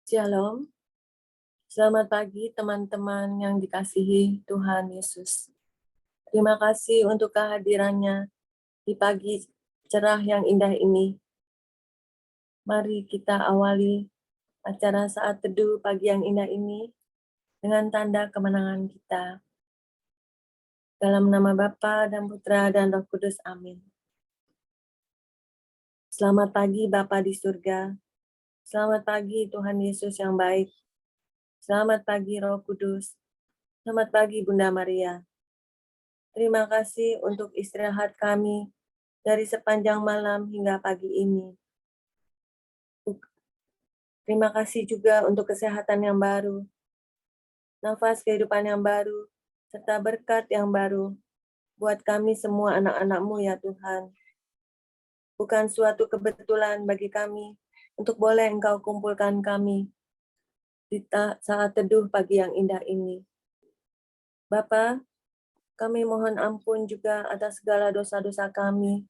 Shalom, selamat pagi teman-teman yang dikasihi Tuhan Yesus. Terima kasih untuk kehadirannya di pagi cerah yang indah ini. Mari kita awali acara saat teduh pagi yang indah ini dengan tanda kemenangan kita. Dalam nama Bapa dan Putra dan Roh Kudus, amin. Selamat pagi Bapa di surga. Selamat pagi Tuhan Yesus yang baik. Selamat pagi Roh Kudus. Selamat pagi Bunda Maria. Terima kasih untuk istirahat kami dari sepanjang malam hingga pagi ini. Terima kasih juga untuk kesehatan yang baru, nafas kehidupan yang baru, serta berkat yang baru buat kami semua anak-anak-Mu ya Tuhan. Bukan suatu kebetulan bagi kami untuk boleh Engkau kumpulkan kami di saat teduh pagi yang indah ini. Bapa, kami mohon ampun juga atas segala dosa-dosa kami,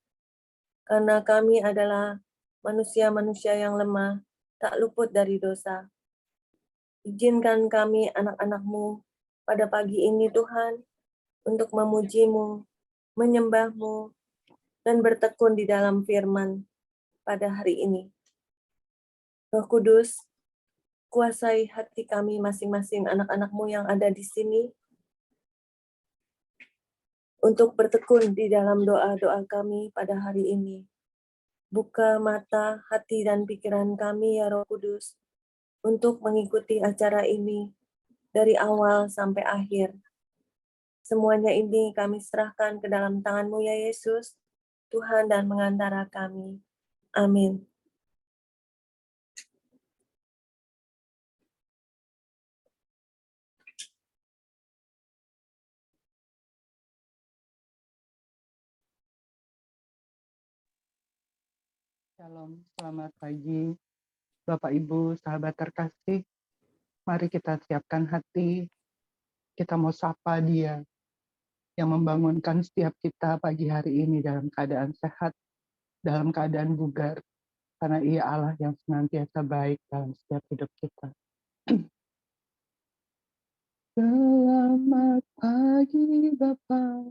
karena kami adalah manusia-manusia yang lemah, tak luput dari dosa. Izinkan kami anak-anak-Mu pada pagi ini Tuhan, untuk memuji-Mu, menyembah-Mu, dan bertekun di dalam firman pada hari ini. Roh Kudus, kuasai hati kami masing-masing anak-anak-Mu yang ada di sini, untuk bertekun di dalam doa-doa kami pada hari ini. Buka mata, hati, dan pikiran kami ya Roh Kudus, untuk mengikuti acara ini dari awal sampai akhir. Semuanya ini kami serahkan ke dalam tangan-Mu ya Yesus, Tuhan dan mengantara kami. Amin. Shalom, selamat pagi Bapak Ibu, sahabat terkasih. Mari kita siapkan hati, kita mau sapa Dia yang membangunkan setiap kita pagi hari ini dalam keadaan sehat, dalam keadaan bugar, karena Ia Allah yang senantiasa baik dalam setiap hidup kita. Selamat pagi Bapa,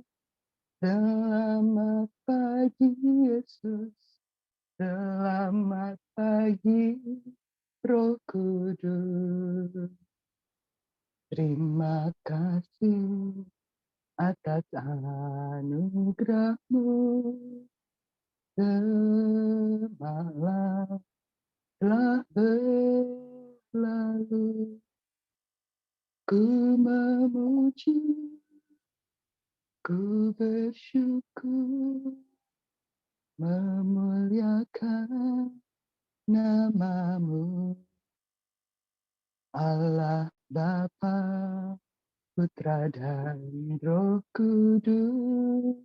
selamat pagi Yesus, selamat pagi Roh Kudus. Terima kasih atas anugerah-Mu. Semalam telah berlalu, ku memuji, ku bersyukur, memuliakan nama-Mu. Allah Bapa, Putra dan Roh Kudus,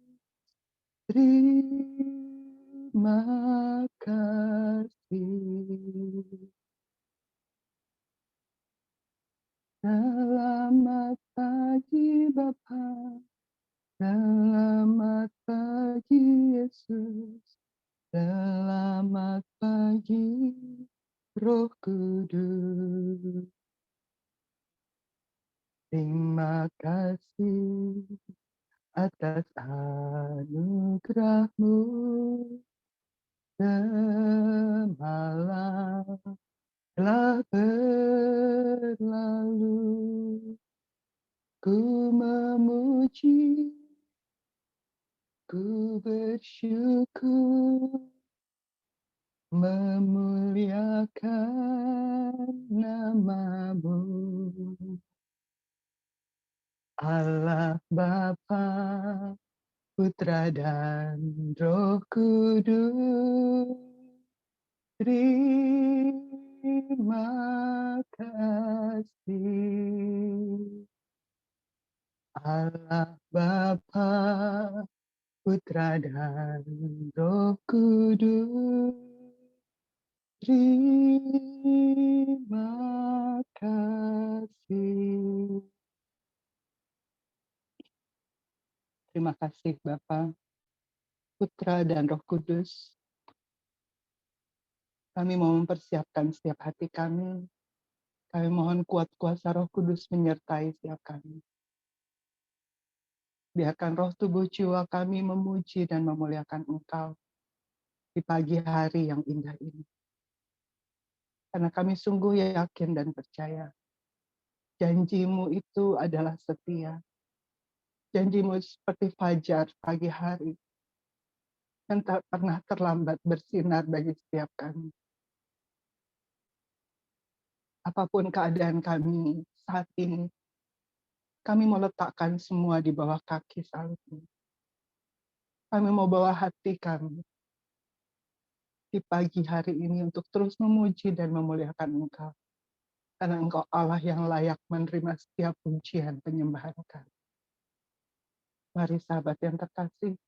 terima kasih. Selamat pagi Bapa, selamat pagi Yesus, selamat pagi Roh Kudus. Terima kasih atas anugerah-Mu. Semalam telah berlalu, ku memuji, ku bersyukur, memuliakan nama-Mu. Allah Bapa, Putra dan Roh Kudus, terima kasih. Allah Bapa, Putra dan Roh Kudus, terima kasih. Terima kasih Bapa, Putra dan Roh Kudus. Kami mau mempersiapkan setiap hati kami. Kami mohon kuat kuasa Roh Kudus menyertai setiap kami. Biarkan roh tubuh jiwa kami memuji dan memuliakan Engkau di pagi hari yang indah ini. Karena kami sungguh yakin dan percaya, janjimu itu adalah setia. Janjimu seperti fajar pagi hari, yang tak pernah terlambat bersinar bagi setiap kami. Apapun keadaan kami saat ini, kami mau letakkan semua di bawah kaki salibmu. Kami mau bawa hati kami di pagi hari ini untuk terus memuji dan memuliakan Engkau. Karena Engkau Allah yang layak menerima setiap pujian penyembahan kami. Mari sahabat yang terkasih,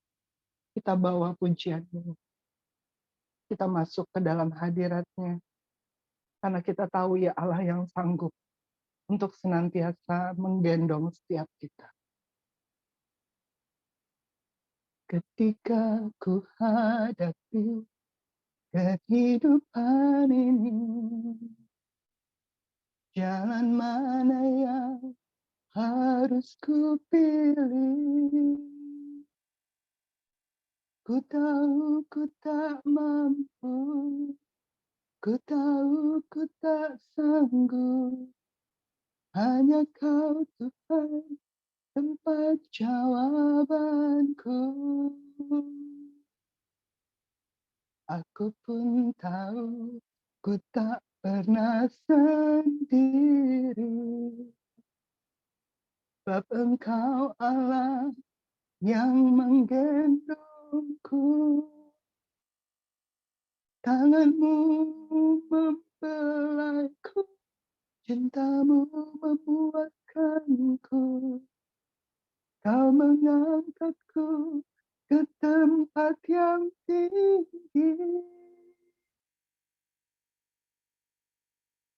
kita bawa pujian ini. Kita masuk ke dalam hadirat-Nya. Karena kita tahu ya Allah yang sanggup untuk senantiasa menggendong setiap kita. Ketika ku hadapi kehidupan ini, jalan mana yang harus ku pilih? Ku tahu ku tak mampu, ku tahu ku tak sanggup. Hanya Kau Tuhan tempat jawabanku. Aku pun tahu ku tak pernah sendiri. Sebab Engkau Allah yang menggendongku. Tanganmu mempelaiku, cintamu memuatkanku. Kau mengangkatku ke tempat yang tinggi.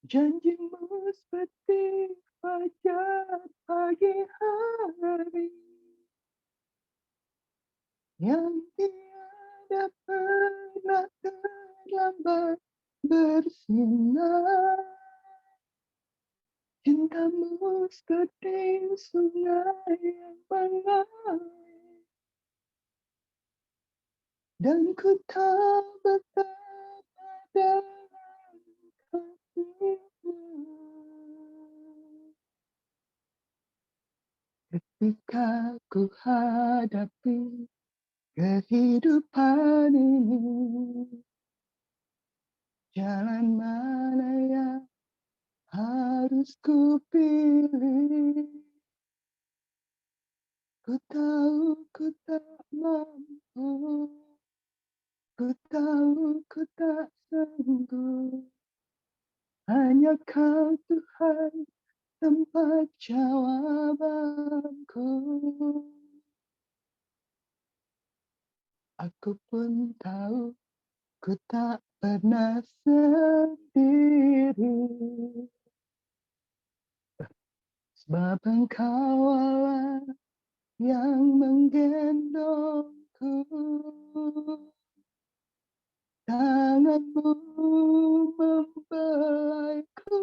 Janjimu seperti fajar pagi hari yang tiada pernah terlambat bersinar. Cintamu seperti sungai yang mengalir, dan ku tahu betapa dalam kasih-Mu. Ketika ku hadapi kehidupan ini, jalan mana yang harus ku pilih? Ku tahu ku tak mampu, ku tahu ku tak sanggup. Hanya Kau Tuhan tempat jawabanku. Aku pun tahu ku tak pernah sendiri. Sebab Engkau Allah yang menggendongku. Tanganmu membelaiku,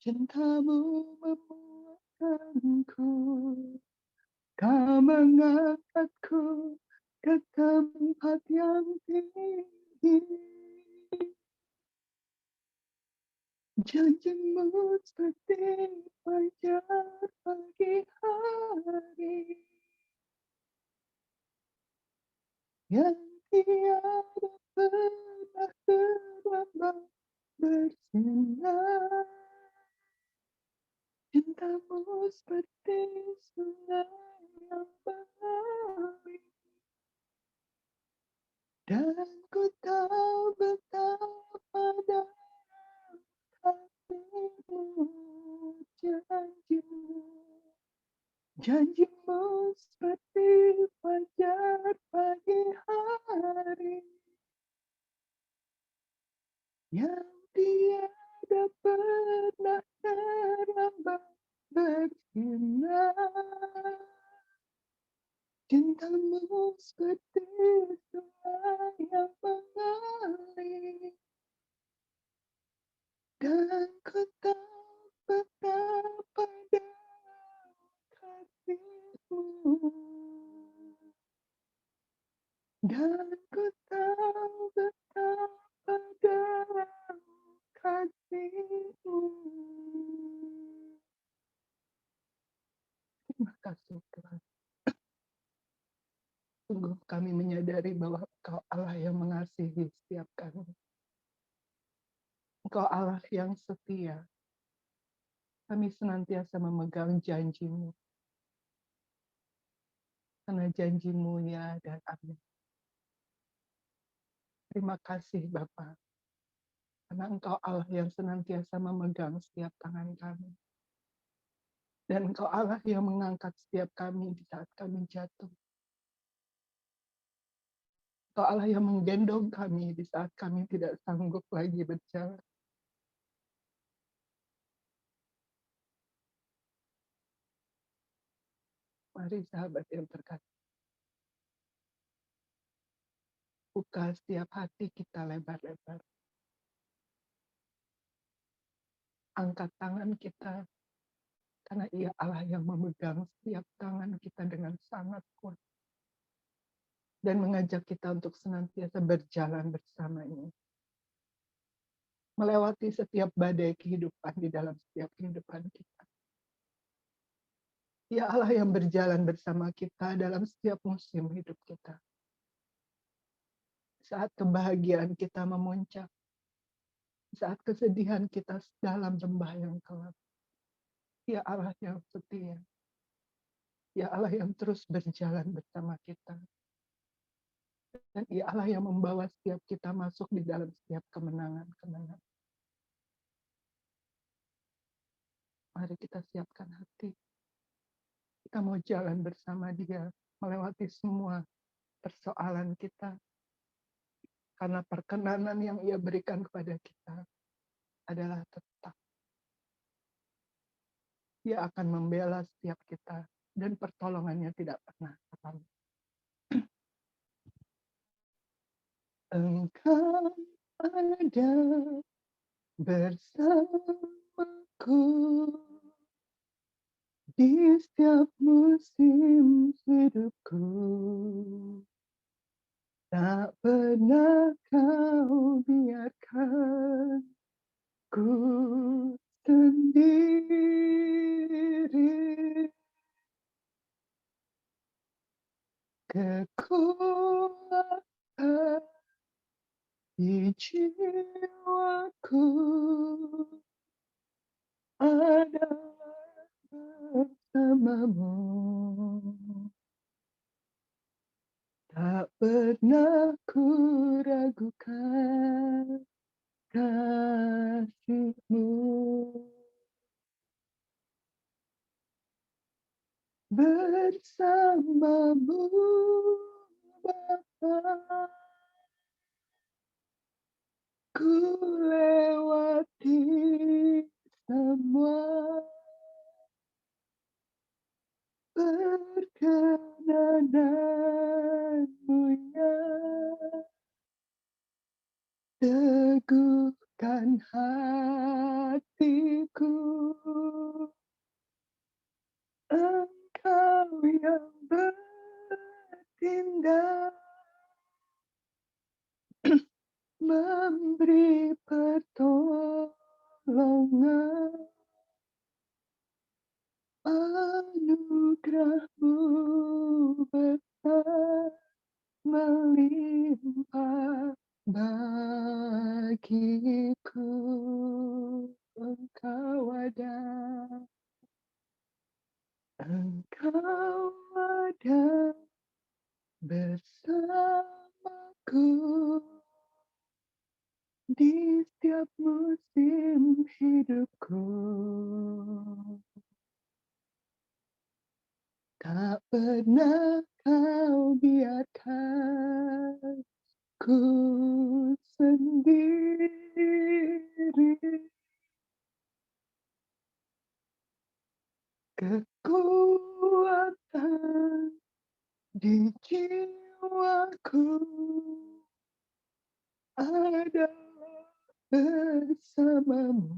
cintamu memuatkanku. Kau mengangkatku ke tempat yang tinggi. Janjimu seperti fajar pagi hari yang tiada pernah terlambat bersinar. Cintamu seperti sungai yang mengalir, dan ku tahu betapa dalam kasih-Mu. Janjimu, janjimu seperti fajar pagi hari yang tiada pernah terlambat bersinar. Cintamu seperti sungai yang mengalir, dan ku tahu betapa dalam kasih-Mu, dan ku tahu betapa dalam kasih-Mu. Terima kasih Tuhan. Sungguh kami menyadari bahwa Engkau Allah yang mengasihi setiap kami. Engkau Allah yang setia. Kami senantiasa memegang janji-Mu. Karena janji-Mu ya dan amin. Terima kasih Bapa. Karena Engkau Allah yang senantiasa memegang setiap tangan kami. Dan Engkau Allah yang mengangkat setiap kami di saat kami jatuh. Engkau Allah yang menggendong kami di saat kami tidak sanggup lagi berjalan. Mari sahabat yang terkasih, buka setiap hati kita lebar-lebar. Angkat tangan kita, karena Ia Allah yang memegang setiap tangan kita dengan sangat kuat. Dan mengajak kita untuk senantiasa berjalan bersamanya. Melewati setiap badai kehidupan di dalam setiap kehidupan kita. Ia Allah yang berjalan bersama kita dalam setiap musim hidup kita. Saat kebahagiaan kita memuncak, saat kesedihan kita dalam lembah yang gelap. Ia Allah yang setia. Ia Allah yang terus berjalan bersama kita. Dan Ia Allah yang membawa setiap kita masuk di dalam setiap kemenangan-kemenangan. Mari kita siapkan hati. Kita mau jalan bersama Dia, melewati semua persoalan kita. Karena perkenanan yang Ia berikan kepada kita adalah tetap. Dia akan membela setiap kita dan pertolongannya tidak pernah habis. Engkau ada bersamaku di setiap musim hidupku. Tak pernah kau biarkan ku sendiri. Kekuatan di jiwaku adalah bersamamu. Tak pernah ku ragukan kasih-Mu. Bersamamu Bapa, ku lewati semua perkenanan-Mu yang teguhkan hatiku. Engkau yang bertindak memberi pertolongan, anugerah-Mu besar melimpah bagiku. Engkau ada bersamaku di setiap musim hidupku. Tak pernah kau biarkan ku sendiri. Kekuatan di jiwaku adalah bersamamu.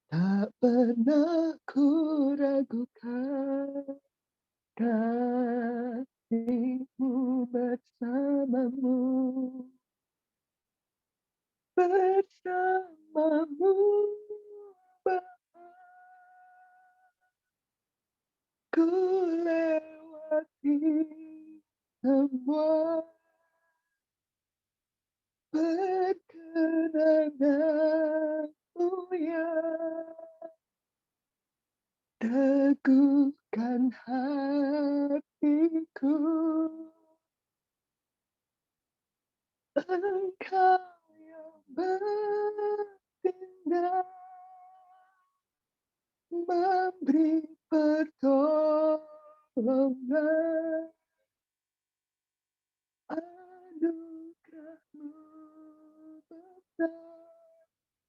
Tak pernah ku ragukan kasih-Mu bersamamu. Bersamamu, Bapa, ku lewati semua perkenananmu yang teguhkan hatiku. Engkau yang bertindak, memberi pertolongan, anugerah-Mu besar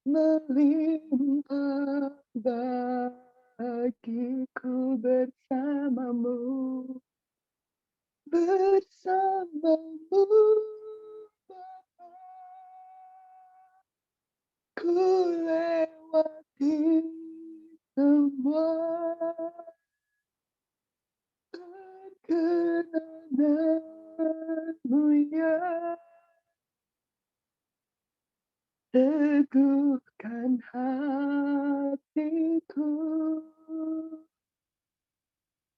melimpah bagiku. Bersamamu, bersamamu, Bapa, ku lewati semua perkenananmu yang teguhkan hatiku.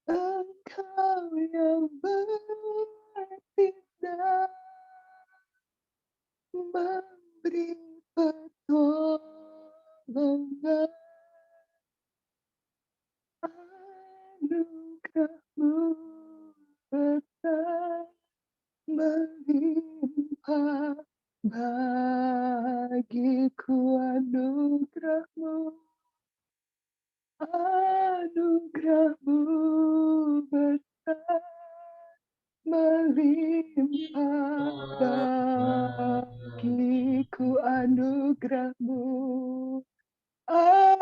Engkau yang bertindak, memberi pertolongan, anugerah-Mu besar melimpah bagiku. Anugerah-Mu besar melimpah bagiku. Anugerah-Mu,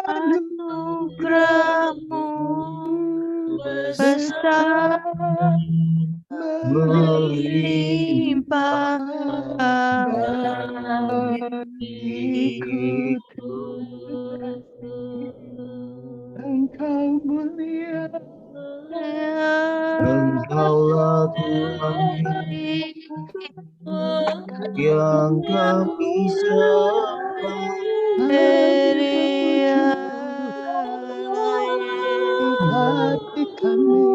Anugerah-Mu besar melimpah bagiku. Engkau mulia, Engkaulah Tuhan yang kami sembah. hadir memuji hati kami,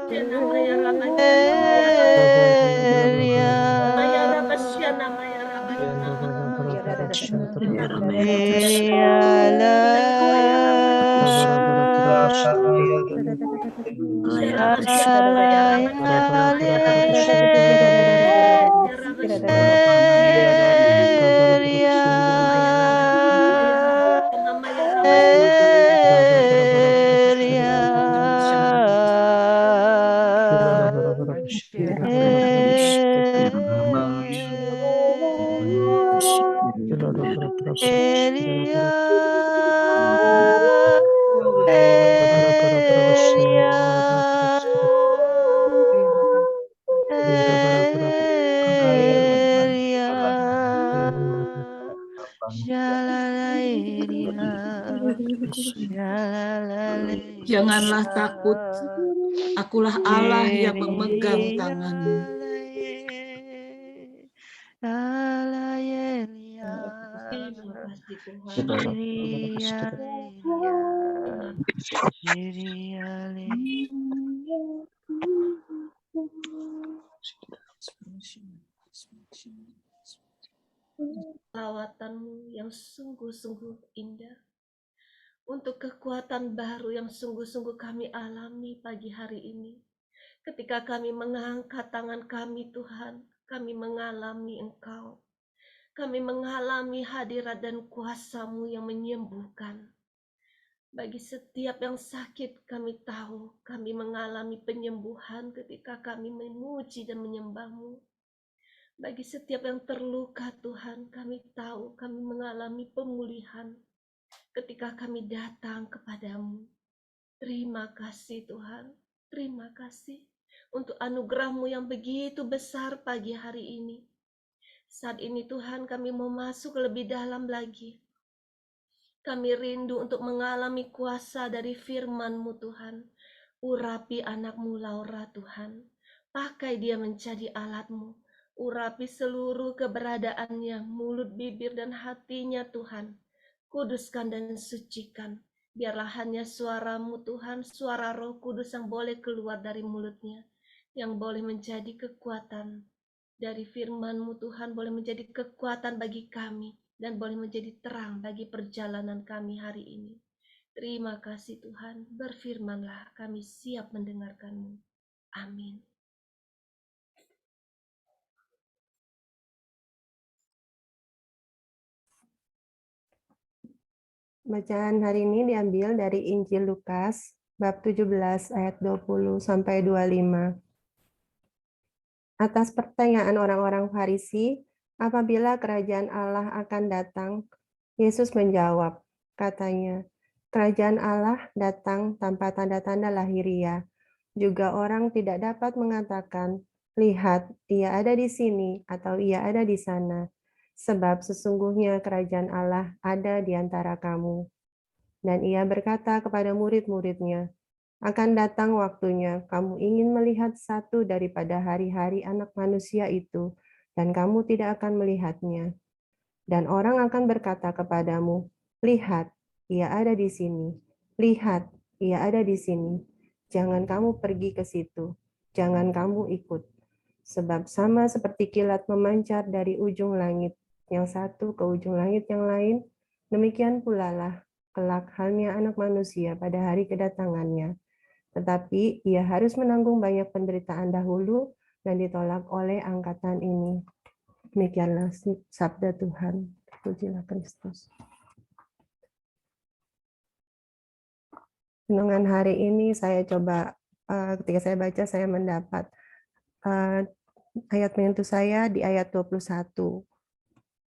Dirimu yang Janganlah takut, akulah Allah yang memegang tanganmu. Lawatanmu yang sungguh-sungguh indah, untuk kekuatan baru yang sungguh-sungguh kami alami pagi hari ini. Ketika kami mengangkat tangan kami, Tuhan, kami mengalami Engkau. Kami mengalami hadirat dan kuasa-Mu yang menyembuhkan. Bagi setiap yang sakit, kami tahu kami mengalami penyembuhan ketika kami memuji dan menyembah-Mu. Bagi setiap yang terluka, Tuhan, kami tahu kami mengalami pemulihan ketika kami datang kepadamu. Terima kasih Tuhan, terima kasih untuk anugerah-Mu yang begitu besar pagi hari ini. Saat ini Tuhan, kami mau masuk lebih dalam lagi. Kami rindu untuk mengalami kuasa dari firman-Mu Tuhan. Urapi anak-Mu Laura Tuhan, pakai dia menjadi alat-Mu. Urapi seluruh keberadaannya, mulut, bibir, dan hatinya Tuhan. Kuduskan dan sucikan. Biarlah hanya suara-Mu Tuhan, suara Roh Kudus yang boleh keluar dari mulutnya. Yang boleh menjadi kekuatan. Dari firman-Mu Tuhan boleh menjadi kekuatan bagi kami. Dan boleh menjadi terang bagi perjalanan kami hari ini. Terima kasih Tuhan, berfirmanlah, kami siap mendengarkan-Mu. Amin. Bacaan hari ini diambil dari Injil Lukas, bab 17 ayat 20 sampai 25. Atas pertanyaan orang-orang Farisi, apabila kerajaan Allah akan datang, Yesus menjawab, katanya, kerajaan Allah datang tanpa tanda-tanda lahiriah. Juga orang tidak dapat mengatakan, lihat, ia ada di sini atau ia ada di sana. Sebab sesungguhnya kerajaan Allah ada di antara kamu. Dan ia berkata kepada murid-muridnya, akan datang waktunya kamu ingin melihat satu daripada hari-hari Anak Manusia itu, dan kamu tidak akan melihatnya. Dan orang akan berkata kepadamu, lihat, ia ada di sini. Lihat, ia ada di sini. Jangan kamu pergi ke situ. Jangan kamu ikut. Sebab sama seperti kilat memancar dari ujung langit yang satu ke ujung langit yang lain, demikian pula lah kelak halnya Anak Manusia pada hari kedatangannya. Tetapi ia harus menanggung banyak penderitaan dahulu dan ditolak oleh angkatan ini. Demikianlah sabda Tuhan. Pujilah Kristus. Renungan hari ini saya coba, ketika saya baca, saya mendapat ayat menyentuh saya di ayat 21.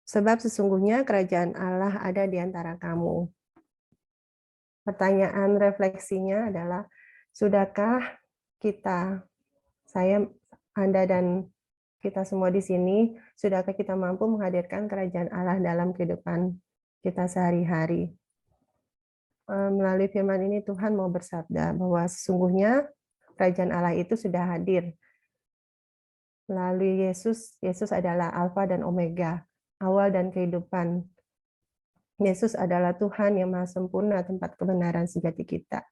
Sebab sesungguhnya kerajaan Allah ada di antara kamu. Pertanyaan refleksinya adalah, sudahkah kita, saya, Anda, dan kita semua di sini, sudahkah kita mampu menghadirkan kerajaan Allah dalam kehidupan kita sehari-hari? Melalui firman ini Tuhan mau bersabda bahwa sesungguhnya kerajaan Allah itu sudah hadir. Melalui Yesus, Yesus adalah Alfa dan Omega, awal dan kehidupan. Yesus adalah Tuhan yang maha sempurna, tempat kebenaran sejati kita.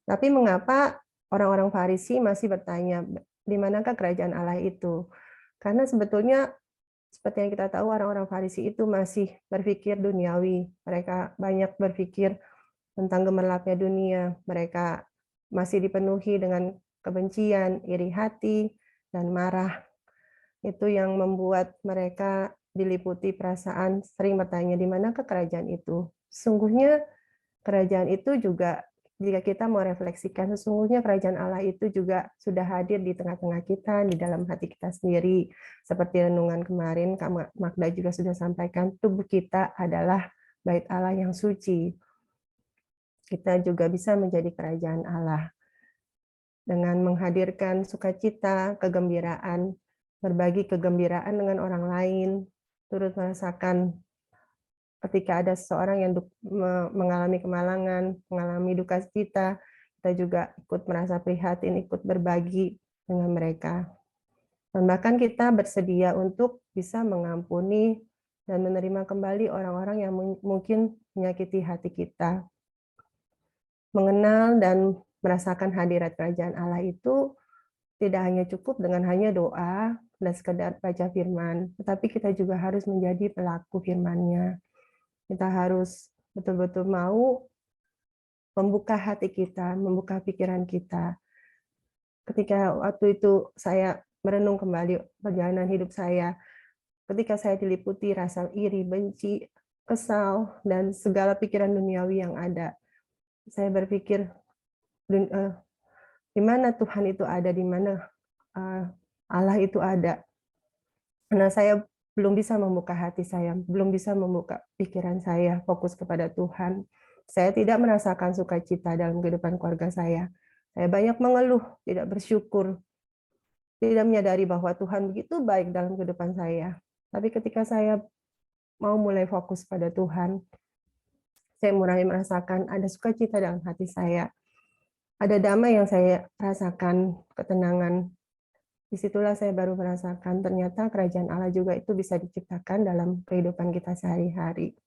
Tapi mengapa orang-orang Farisi masih bertanya, di manakah kerajaan Allah itu? Karena sebetulnya seperti yang kita tahu, orang-orang Farisi itu masih berpikir duniawi. Mereka banyak berpikir tentang gemerlapnya dunia. Mereka masih dipenuhi dengan kebencian, iri hati, dan marah. Itu yang membuat mereka diliputi perasaan sering bertanya, di manakah kerajaan itu? Sesungguhnya kerajaan itu juga, jika kita mau refleksikan, sesungguhnya kerajaan Allah itu juga sudah hadir di tengah-tengah kita, di dalam hati kita sendiri. Seperti renungan kemarin, Kak Magda juga sudah sampaikan, tubuh kita adalah bait Allah yang suci. Kita juga bisa menjadi kerajaan Allah dengan menghadirkan sukacita, kegembiraan, berbagi kegembiraan dengan orang lain, turut merasakan ketika ada seseorang yang mengalami kemalangan, mengalami duka cita, kita juga ikut merasa prihatin, ikut berbagi dengan mereka. Dan bahkan kita bersedia untuk bisa mengampuni dan menerima kembali orang-orang yang mungkin menyakiti hati kita. Mengenal dan merasakan hadirat kerajaan Allah itu tidak hanya cukup dengan hanya doa dan sekedar baca firman, tetapi kita juga harus menjadi pelaku firman-Nya. Kita harus betul-betul mau membuka hati kita, membuka pikiran kita. Ketika waktu itu saya merenung kembali perjalanan hidup saya, ketika saya diliputi rasa iri, benci, kesal, dan segala pikiran duniawi yang ada, saya berpikir, di mana Tuhan itu ada, di mana Allah itu ada. Karena saya belum bisa membuka hati saya, belum bisa membuka pikiran saya, fokus kepada Tuhan. Saya tidak merasakan sukacita dalam kehidupan keluarga saya. Saya banyak mengeluh, tidak bersyukur, tidak menyadari bahwa Tuhan begitu baik dalam kehidupan saya. Tapi ketika saya mau mulai fokus pada Tuhan, saya mulai merasakan ada sukacita dalam hati saya. Ada damai yang saya rasakan, ketenangan. Disitulah saya baru merasakan ternyata kerajaan Allah juga itu bisa diciptakan dalam kehidupan kita sehari-hari.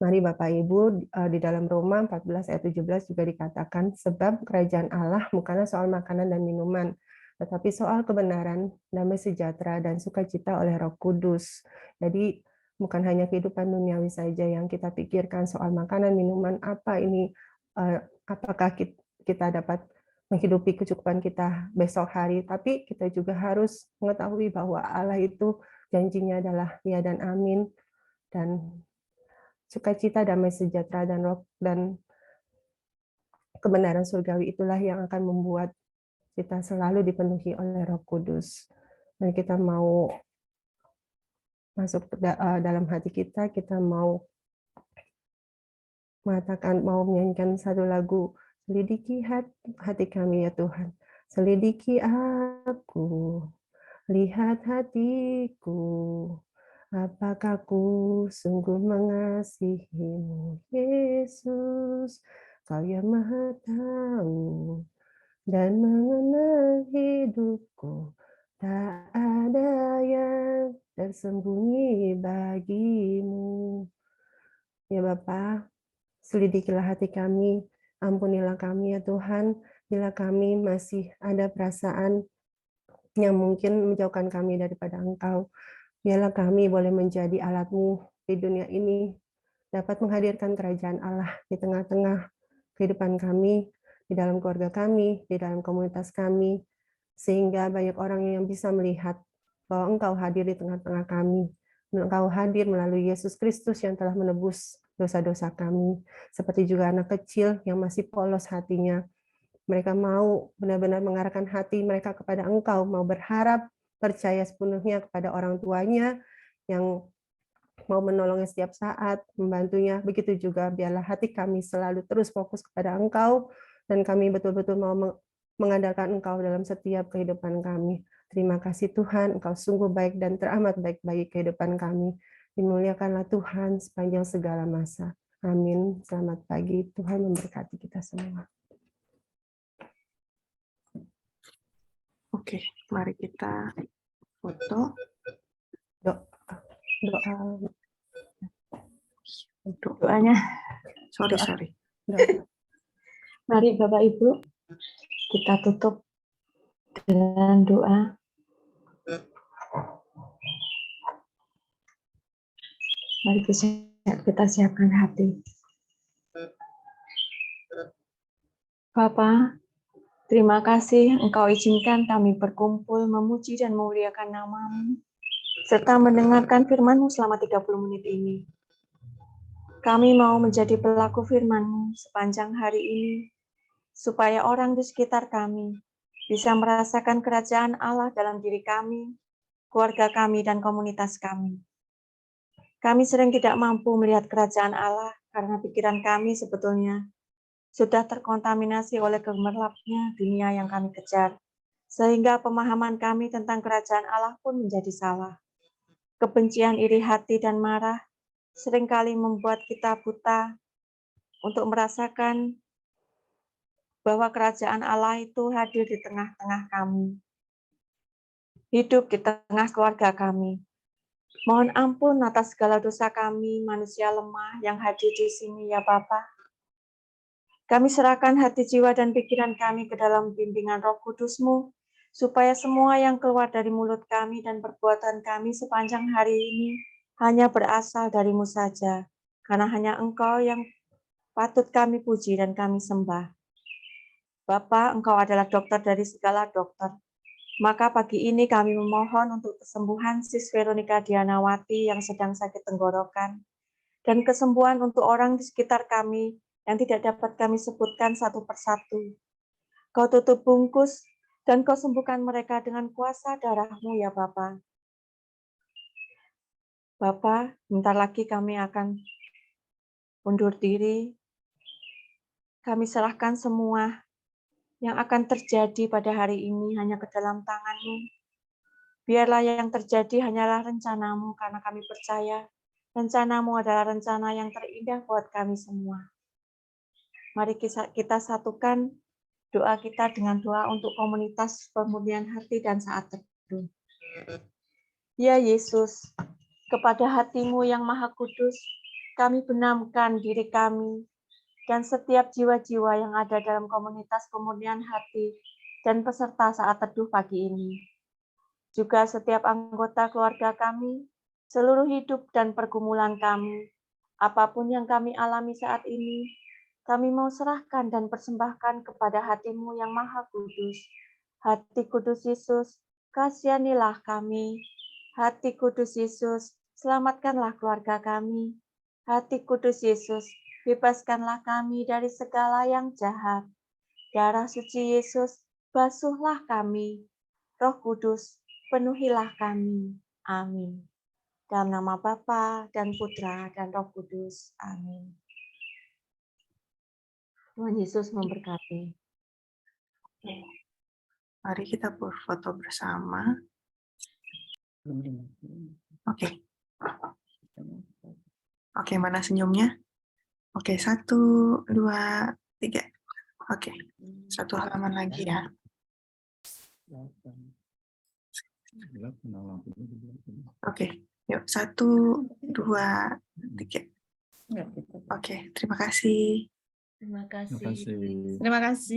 Mari Bapak Ibu, di dalam Roma 14 ayat 17 juga dikatakan, sebab kerajaan Allah bukanlah soal makanan dan minuman, tetapi soal kebenaran, damai sejahtera, dan sukacita oleh Roh Kudus. Jadi bukan hanya kehidupan duniawi saja yang kita pikirkan soal makanan, minuman, apa ini, apakah kita dapat menghidupi kecukupan kita besok hari, tapi kita juga harus mengetahui bahwa Allah itu janjinya adalah ya dan amin, dan sukacita, damai sejahtera, dan kebenaran surgawi itulah yang akan membuat kita selalu dipenuhi oleh Roh Kudus. Dan kita mau masuk dalam hati kita, kita mau mengatakan, mau menyanyikan satu lagu, selidiki hati kami ya Tuhan. Selidiki aku, lihat hatiku, apakah ku sungguh mengasihimu, Yesus, Kau yang Maha Tahu dan mengenal hidupku, tak ada yang tersembunyi bagimu. Ya Bapa, selidikilah hati kami, ampunilah kami ya Tuhan, bila kami masih ada perasaan yang mungkin menjauhkan kami daripada Engkau. Biarlah kami boleh menjadi alat-Mu di dunia ini, dapat menghadirkan kerajaan Allah di tengah-tengah kehidupan kami, di dalam keluarga kami, di dalam komunitas kami, sehingga banyak orang yang bisa melihat bahwa Engkau hadir di tengah-tengah kami. Engkau hadir melalui Yesus Kristus yang telah menebus dosa-dosa kami, seperti juga anak kecil yang masih polos hatinya. Mereka mau benar-benar mengarahkan hati mereka kepada Engkau, mau berharap, percaya sepenuhnya kepada orang tuanya yang mau menolongnya setiap saat, membantunya. Begitu juga biarlah hati kami selalu terus fokus kepada Engkau, dan kami betul-betul mau mengandalkan Engkau dalam setiap kehidupan kami. Terima kasih Tuhan, Engkau sungguh baik dan teramat baik bagi kehidupan kami. Dimuliakanlah Tuhan sepanjang segala masa. Amin. Selamat pagi. Tuhan memberkati kita semua. Oke, mari kita foto. Doanya. Sorry. Mari Bapak Ibu, kita tutup dengan doa. Mari kita siapkan hati. Bapa, terima kasih Engkau izinkan kami berkumpul, memuji dan memuliakan nama-Mu, serta mendengarkan firman-Mu selama 30 menit ini. Kami mau menjadi pelaku firman-Mu sepanjang hari ini, supaya orang di sekitar kami bisa merasakan kerajaan Allah dalam diri kami, keluarga kami, dan komunitas kami. Kami sering tidak mampu melihat kerajaan Allah karena pikiran kami sebetulnya sudah terkontaminasi oleh gemerlapnya dunia yang kami kejar, sehingga pemahaman kami tentang kerajaan Allah pun menjadi salah. Kebencian, iri hati, dan marah seringkali membuat kita buta untuk merasakan bahwa kerajaan Allah itu hadir di tengah-tengah kami, hidup di tengah keluarga kami. Mohon ampun atas segala dosa kami, manusia lemah yang hadir di sini, ya Bapa. Kami serahkan hati, jiwa, dan pikiran kami ke dalam bimbingan Roh Kudus-Mu, supaya semua yang keluar dari mulut kami dan perbuatan kami sepanjang hari ini hanya berasal dari-Mu saja, karena hanya Engkau yang patut kami puji dan kami sembah. Bapa, Engkau adalah dokter dari segala dokter. Maka pagi ini kami memohon untuk kesembuhan Sis Veronica Dianawati yang sedang sakit tenggorokan, dan kesembuhan untuk orang di sekitar kami yang tidak dapat kami sebutkan satu persatu. Kau tutup bungkus dan Kau sembuhkan mereka dengan kuasa darah-Mu, ya Bapa. Bapa, bentar lagi kami akan undur diri. Kami serahkan semua yang akan terjadi pada hari ini hanya ke dalam tangan-Mu. Biarlah yang terjadi hanyalah rencana-Mu, karena kami percaya rencana-Mu adalah rencana yang terindah buat kami semua. Mari kita satukan doa kita dengan doa untuk komunitas pemurnian hati dan saat teduh. Ya Yesus, kepada hati-Mu yang maha kudus, kami benamkan diri kami dan setiap jiwa-jiwa yang ada dalam komunitas pemurnian hati dan peserta saat teduh pagi ini. Juga setiap anggota keluarga kami, seluruh hidup dan pergumulan kami, apapun yang kami alami saat ini, kami mau serahkan dan persembahkan kepada hati-Mu yang maha kudus. Hati kudus Yesus, kasihanilah kami. Hati kudus Yesus, selamatkanlah keluarga kami. Hati kudus Yesus, bebaskanlah kami dari segala yang jahat. Darah suci Yesus, basuhlah kami. Roh Kudus, penuhilah kami. Amin. Dalam nama Bapa dan Putra dan Roh Kudus. Amin. Tuhan Yesus memberkati. Mari kita berfoto bersama. Oke. Oke, mana senyumnya? Oke, 1, 2, 3. Oke, satu halaman lagi ya. Oke, yuk 1, 2, 3. Oke, terima kasih. Terima kasih. Terima kasih.